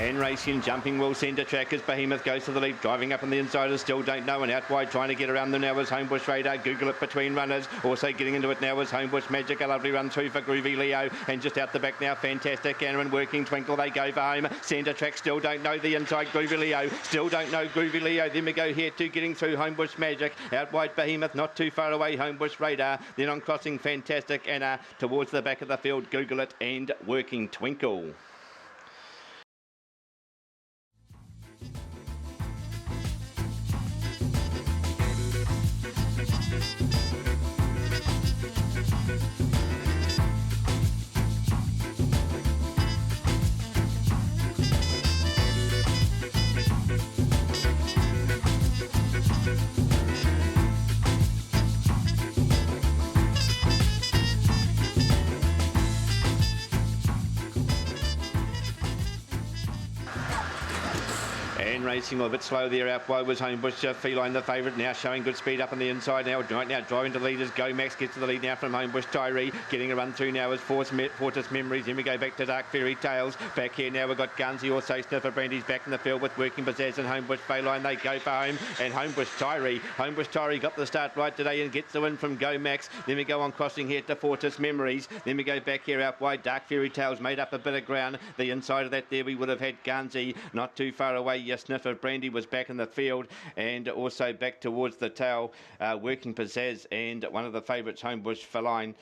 And racing, jumping will centre track as Behemoth goes to the lead, driving up on the inside is Still Don't Know, and out wide trying to get around them now is Homebush Radar. Google it between runners, also getting into it now is Homebush Magic. A lovely run through for Groovy Leo, and just out the back now Fantastic Aaron, Working Twinkle, they go for home. Centre track, Still Don't Know, the inside Groovy Leo, Still Don't Know Groovy Leo. Then we go here to getting through Homebush Magic, out wide Behemoth, not too far away Homebush Radar, then on crossing Fantastic Anna, towards the back of the field Google it and Working Twinkle. And racing a bit slow there out wide was Homebush Feline, the favourite, now showing good speed up on the inside now. Right now driving to leaders, Go Max gets to the lead now from Homebush Tyree. Getting a run through now is Fortis Memories. Then we go back to Dark Fairy Tales. Back here now we've got Gunsy, also Sniffer Brandy's back in the field with Working Pizzazz and Homebush Feline. They go for home, and Homebush Tyree got the start right today and gets the win from Go Max. Then we go on crossing here to Fortis Memories. Then we go back here out wide. Dark Fairy Tales made up a bit of ground. The inside of that there we would have had Gunsy, not too far away. Yes, Sniffer Brandy was back in the field, and also back towards the tail, Working Pizzazz and one of the favourites, Homebush Feline.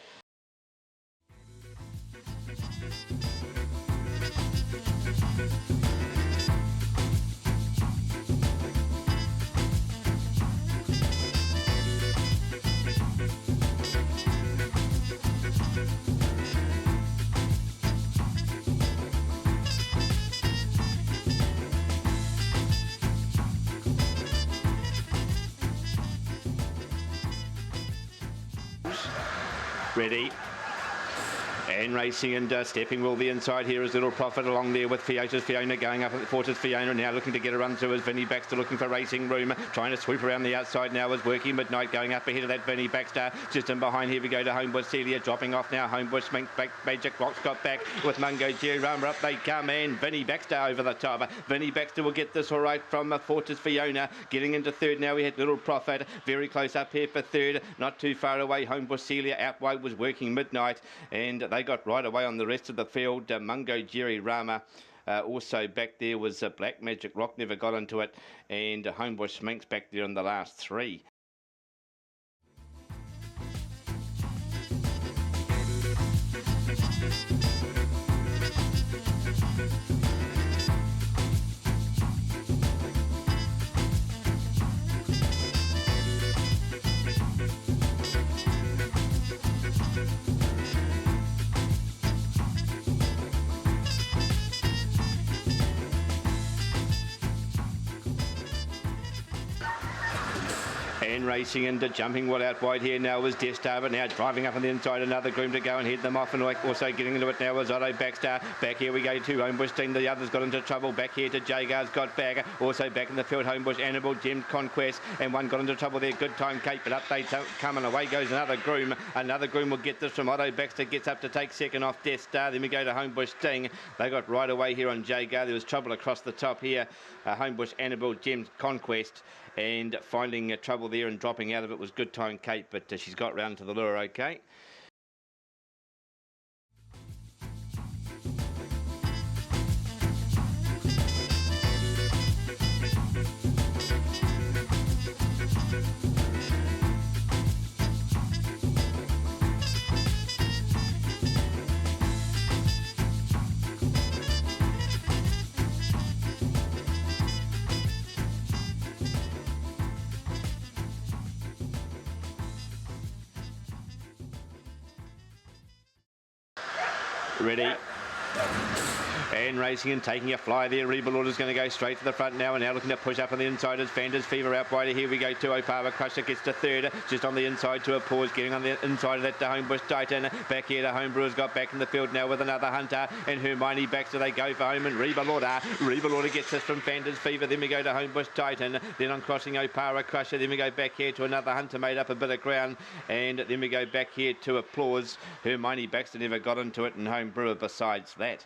Ready. And racing and stepping will the inside here is Little Profit along there with Fiona going up at Fortis Fiona, now looking to get a run through as Vinnie Baxter looking for racing room, trying to sweep around the outside now is Working Midnight going up ahead of that Vinnie Baxter. Just in behind here we go to Homebush Celia, dropping off now Homebush Magic Rock's got back with Mungo Jerry Rama, up they come, and Vinnie Baxter over the top. Vinnie Baxter will get this all right from Fortis Fiona. Getting into third now we had Little Profit, very close up here for third, not too far away Homebush Celia. Out wide was Working Midnight, and they got right away on the rest of the field. Mungo Jerry Rama, also back there was Black Magic Rock, never got into it, and Homebush Minx back there in the last three. And racing into jumping well out wide here now was Death Star, but now driving up on the inside, another groom to go and head them off, and also getting into it now was Otto Baxter. Back here we go to Homebush team, the others got into trouble. Back here to Jagar's got back, also back in the field Homebush Annabelle, Gem Conquest, and one got into trouble there, Good Time Cape, but up they come and away goes another groom. Another groom will get this from Otto Baxter, gets up to take second off Death Star. Then we go to Homebush Sting, they got right away here on Jagar. There was trouble across the top here, Homebush Annabelle, Gem Conquest, and finding trouble there and dropping out of it was Good Time Kate, but she's got round to the lure okay. Ready. And racing and taking a fly there. Rebalord is going to go straight to the front now, and now looking to push up on the inside is Fander's Fever out wider. Here we go to Opava Crusher, gets to third, just on the inside to a pause, getting on the inside of that to Homebush Titan. Back here to Homebrewers, got back in the field now with another Hunter, and Hermione Baxter, they go for home, and Rebalorder gets this from Fander's Fever. Then we go to Homebush Titan, then on crossing Opara Crusher, then we go back here to another Hunter, made up a bit of ground, and then we go back here to Applause. Hermione Baxter never got into it, and Homebrewer besides that.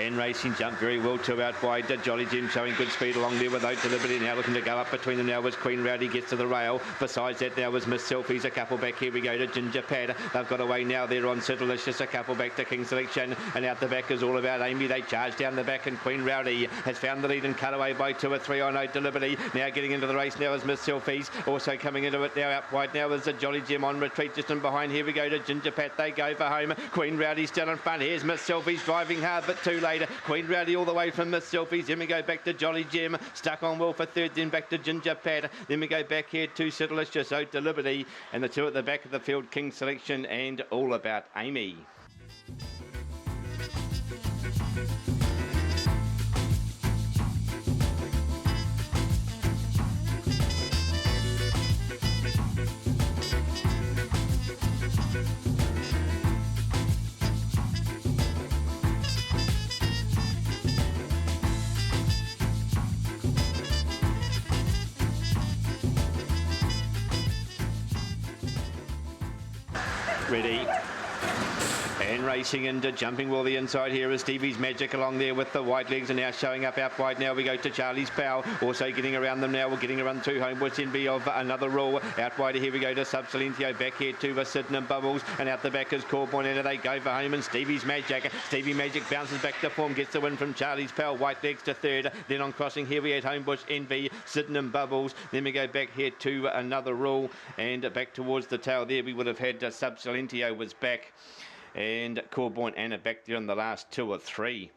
And Racing jumped very well to out wide. Jolly Jim showing good speed along there without deliberately. Now looking to go up between them now as Queen Rowdy gets to the rail. Besides that now was Miss Selfie's a couple back. Here we go to Ginger Pad. They've got away now there on Sidelicious, a couple back to King Selection. And out the back is all about Amy. They charge down the back and Queen Rowdy has found the lead and cut away by 2 or 3 on out deliberately. Now getting into the race now is Miss Selfie's. Also coming into it now out wide now is the Jolly Jim on retreat just in behind. Here we go to Ginger Pat. They go for home. Queen Rowdy still in front. Here's Miss Selfie's driving hard but too late. Queen Rowdy all the way from Miss Selfie's. Then we go back to Jolly Jim. Stuck on well for third. Then back to Ginger Pat. Then we go back here to Sidelicious, out to Liberty. And the 2 at the back of the field, King Selection and All About Amy. Ready. And racing into jumping well the inside here is Stevie's Magic along there with the white legs and now showing up out wide. Now we go to Charlie's Pow, also getting around them now. We're getting a run to Homebush Envy of Another Rule. Out wide here we go to Sub Silentio, back here to Sydenham Bubbles, and out the back is Corborn, and they go for home and Stevie's Magic. Stevie Magic bounces back to form, gets the win from Charlie's Pow, white legs to third. Then on crossing here we had Homebush Envy, Sydenham Bubbles. Then we go back here to Another Rule and back towards the tail there we would have had Sub Silentio was back. And Corborn Anna back there in the last 2 or 3.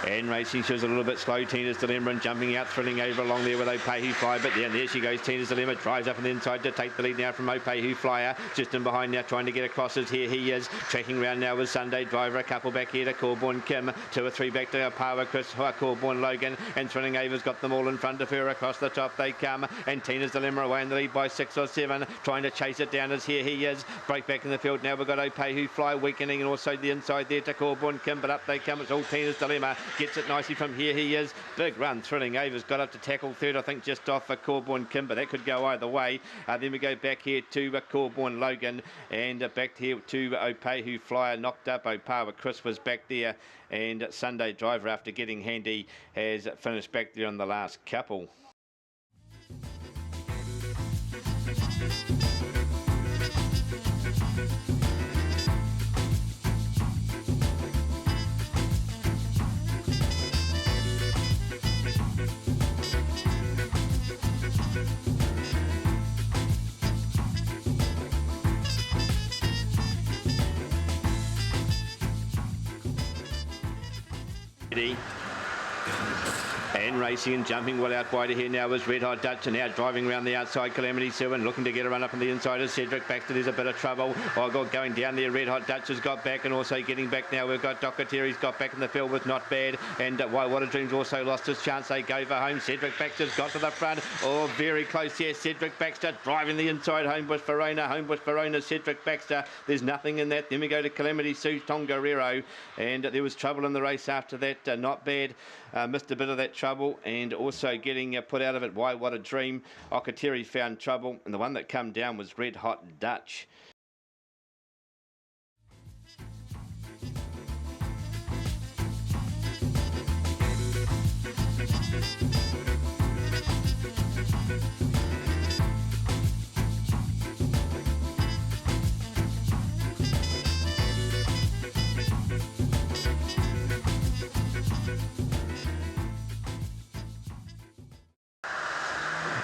And racing shows a little bit slow. Tina's Dilemma jumping out, thrilling over along there with Opay Who Fly. But yeah, there she goes. Tina's Dilemma drives up on the inside to take the lead now from Opay Who Flyer. Just in behind now, trying to get across as here he is. Tracking round now with Sunday Driver. A couple back here to Corborn Kim. 2 or 3 back to Power Chris, Corborn Logan. And Thrilling Ava's got them all in front of her. Across the top they come. And Tina's Dilemma away in the lead by 6 or 7. Trying to chase it down as here he is. Break back in the field now. We've got Opay Who Fly weakening and also the inside there to Corborn Kim. But up they come. It's all Tina's Dilemma. Gets it nicely from here he is. Big run. Thrilling Ava's got up to tackle third, I think, just off for Corborn Kim, but that could go either way. Then we go back here to Corborn Logan and back here to Opay Who Flyer. Knocked up. Opawa Chris was back there, and Sunday Driver, after getting handy, has finished back there on the last couple. And racing and jumping well out wider here now is Red Hot Dutch, and now driving around the outside Calamity Sue and looking to get a run up on the inside is Cedric Baxter. There's a bit of trouble. Going down there, Red Hot Dutch has got back, and also getting back now we've got Docketerry's got back in the field with Not Bad, and Whitewater Dreams also lost his chance. They go for home. Cedric Baxter's got to the front. Oh, very close here. Cedric Baxter driving the inside. Homebush Verona, Cedric Baxter. There's nothing in that. Then we go to Calamity Sue Tongariro, and there was trouble in the race after that. Not Bad missed a bit of that trouble, and also getting put out of it. Whitewater Dream. Okateri found trouble, and the one that come down was Red Hot Dutch.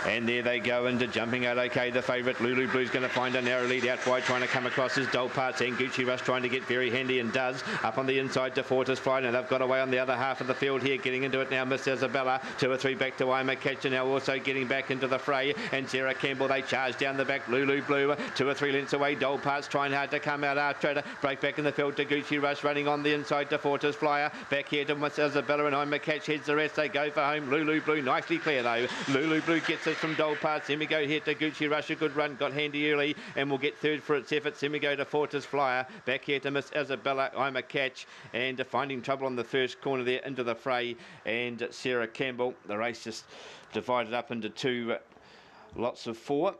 And there they go into jumping out okay. The favourite Lulu Blue's going to find a narrow lead out wide, trying to come across his dull parts. And Gucci Rush trying to get very handy and does. Up on the inside to Fortis Fly. Now they've got away on the other half of the field here. Getting into it now, Miss Isabella. 2 or 3 back to I'm a Catcher now also getting back into the fray. And Sarah Campbell, they charge down the back. Lulu Blue 2 or 3 lengths away. Dull parts trying hard to come out after it. Break back in the field to Gucci Rush, running on the inside to Fortis Flyer. Back here to Miss Isabella and I'm a Catch. Heads the rest. They go for home. Lulu Blue nicely clear though. Lulu Blue gets it from Dull parts. Then we go here to Gucci Rush, a good run, got handy early and will get third for its efforts. Then we go to Fortis Flyer, back here to Miss Isabella, I'm a Catch, and finding trouble on the first corner there into the fray, and Sarah Campbell. The race just divided up into 2 lots of 4.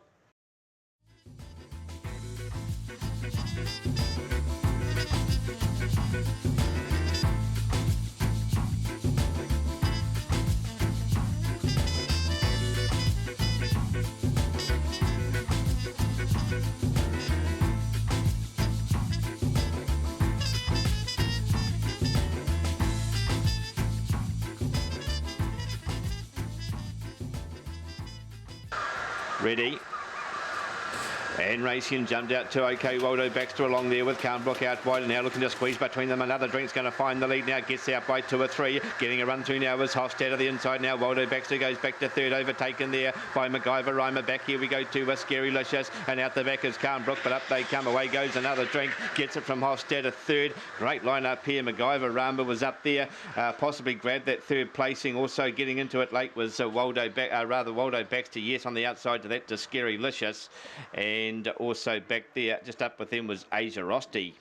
Ready. And Racing jumped out to OK. Waldo Baxter along there with Carnbrook out wide, and now looking to squeeze between them. Another Drink's going to find the lead now, gets out by 2 or 3. Getting a run through now is Hofstad of the inside now. Waldo Baxter goes back to third, overtaken there by MacGyver Reimer. Back here we go to Scary Licious, and out the back is Carnbrook, but up they come. Away goes another Drink, gets it from Hofstad to third. Great line up here. MacGyver Reimer was up there, possibly grabbed that third placing. Also getting into it late was Waldo Baxter, yes, on the outside to that to Scary Licious, and also back there just up with them was Asia Rosti.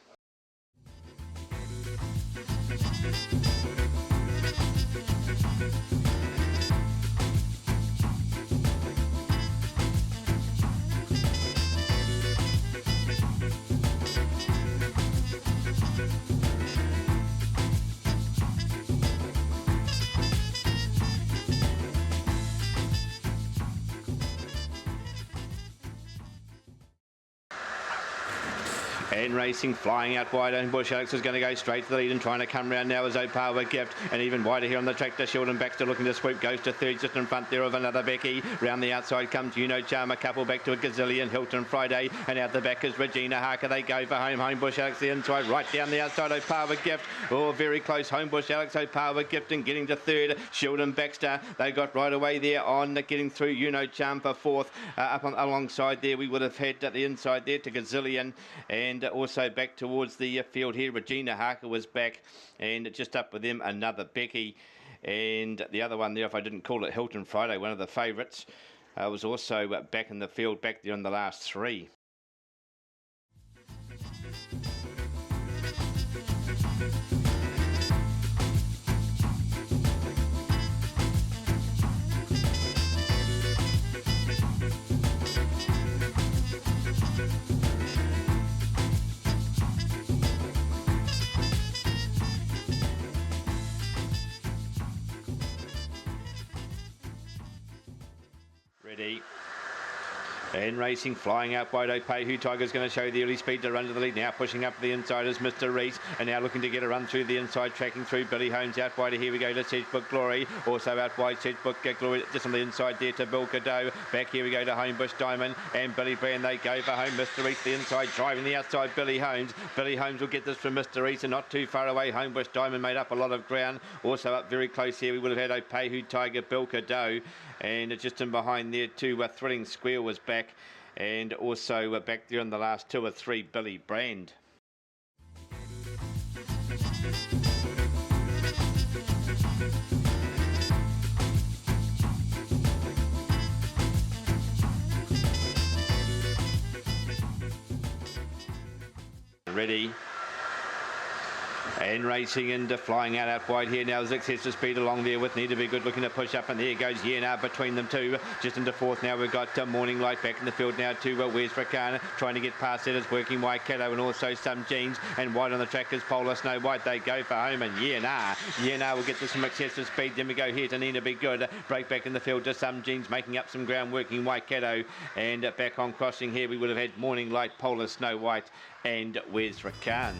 And Racing flying out wide, and Bush Alex is going to go straight to the lead and trying to come round now as Opawa Gift, and even wider here on the track to Sheldon Baxter looking to swoop, goes to third just in front there of another Becky. Round the outside comes Charm, a couple back to a Gazillion, Hilton Friday, and out the back is Regina Harker. They go for home. Bush Alex the inside, right down the outside Opawa Gift. Oh, very close. Bush Alex, Opawa Gift, and getting to third. Sheldon Baxter, they got right away there on getting through Charm for fourth. Up on alongside there we would have had at the inside there to Gazillion, and also back towards the field here. Regina Harker was back, and just up with them another Becky, and the other one there, if I didn't call it, Hilton Friday, one of the favourites, was also back in the field back there in the last 3. Ready. And Racing flying out wide. Opehu Tiger's going to show the early speed to run to the lead. Now pushing up the inside is Mr. Reese, and now looking to get a run through the inside, tracking through Billy Holmes out wide. Here we go to Sedgebook Glory, also out wide Sedgebook Glory just on the inside there to Bill Cadeau. Back here we go to Homebush Diamond and Billy Brand. They go for home. Mr. Reese the inside, driving the outside Billy Holmes. Billy Holmes will get this from Mr. Reese and not too far away. Homebush Diamond made up a lot of ground. Also up very close here we would have had Opehu Tiger, Bill Cadeau, and just in behind there too Thrilling Squeal was back. And also back there in the last 2 or 3, Billy Brand. Ready. And Racing into flying out wide here now. Success to speed along there with Need to Be Good looking to push up, and there goes Yenar between them two. Just into fourth now we've got Morning Light back in the field now to Where's Rakana trying to get past it. It's working Waikato and also Some Jeans, and wide on the track is Polar Snow White. They go for home, and Yenar will get to some excessive speed. Then we go here to Need to Be Good. Break back in the field to Some Jeans, making up some ground, working Waikato, and back on crossing here we would have had Morning Light, Polar Snow White, and Where's Rakan.